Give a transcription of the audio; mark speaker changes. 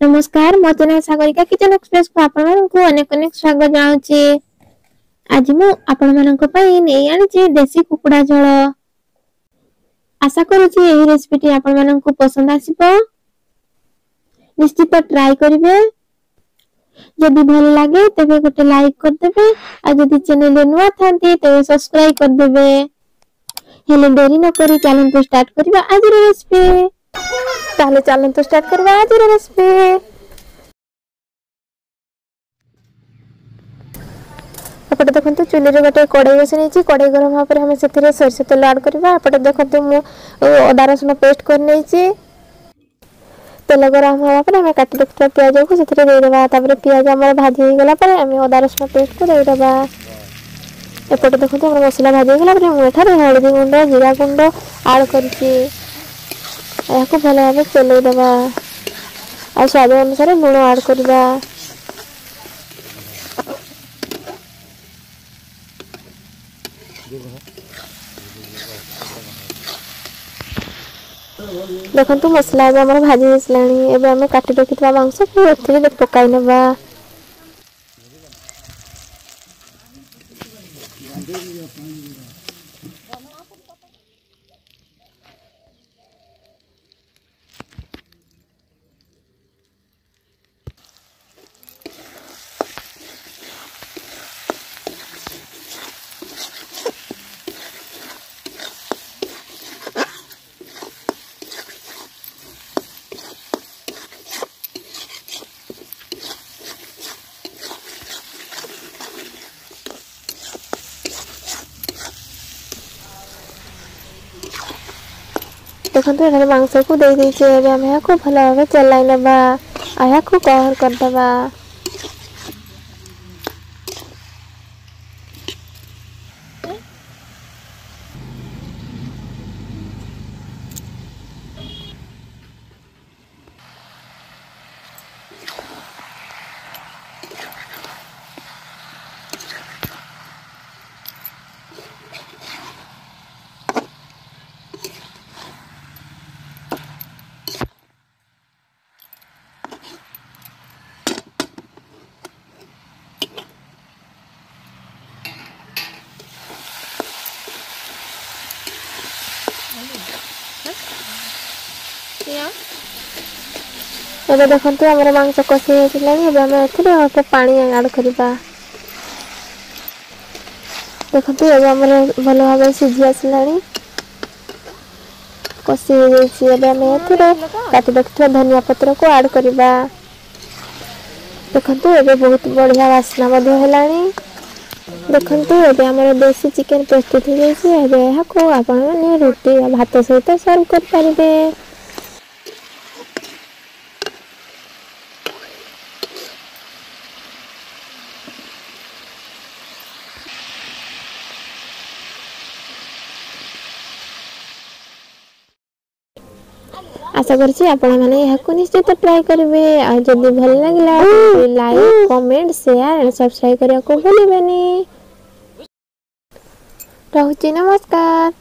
Speaker 1: नमस्कार मोर ना Sagarika kitchen express को आपण मानकु अनेक अनेक स्वागत जाउची। आज मु आपण मानक पई नै आनी देसी कुकुडा झोल। आशा करूची एही रेसिपीटी आपण मानकु पसंद आसीबो। निश्चित ट्राई करिवे। यदि भल लागे तबे गोटे लाइक कर देबे आ यदि चैनल रे नुवा थांती तबे सब्सक्राइब कर देबे। हेले देरी न करी चैनल को स्टार्ट करबा आज रेसिपी। ताले चलन तो स्टार्ट करवा आज रेसिपी। एपटे देखंतु चुली रे गोटे कड़ाई बसी नेछि। कड़ाई गरम हा पर हम सेथिरे सरसो तेल ऐड करबा। एपटे देखंतु मु अदा रसुन पेस्ट कर नेछि। तेल गरम होला पर हम काटि रखिया प्याज को सेथिरे दे देबा। तापर प्याज हमर भाजी हो गेला पर हम अदा रसुन पेस्ट को दे देबा। एपटे देखंतु हमर मसला भाजी हो गेला पर हम एठारे हळदी गुंड जीरा गुंड ऐड करछि। याको भले भावे चलै देबा आ स्वाद अनुसार लूण ऐड करबा। देखंतु मसला अब हमर भाजी हेसलानी। एबे हम काटि रखितबा मांस को एथिरे पकाइ नेबा। देखंतु एठारे मांस को दे देछे। एबे हम याको भल भावे चलाई नेबा आ याको कवर कर देबा। एबे देखंतु हमर मांस कसी हेसिलानी। एबे हम एथिरे अल्प पानी ऐड करबा। देखंतु एबे हमर भल भावे सिझी आसिलानी कसी हो जाईछि। एबे हम एथिरे काटि रखिथि धनिया पत्र को ऐड करबा। देखंतु एबे बहुत बढ़िया वासना मध्य हेलानी। देखंतु एबे हमर देसी चिकन प्रस्तुत हो जाईछि। एबे याको आपण माने रोटी भात सहित सर्व कर परिबे। आशा करछि आपण माने याको निश्चित ट्राई करबे। आ जदि भल लागला like comment share and subscribe करिया को भूलिबेनी। रहूछि नमस्कार।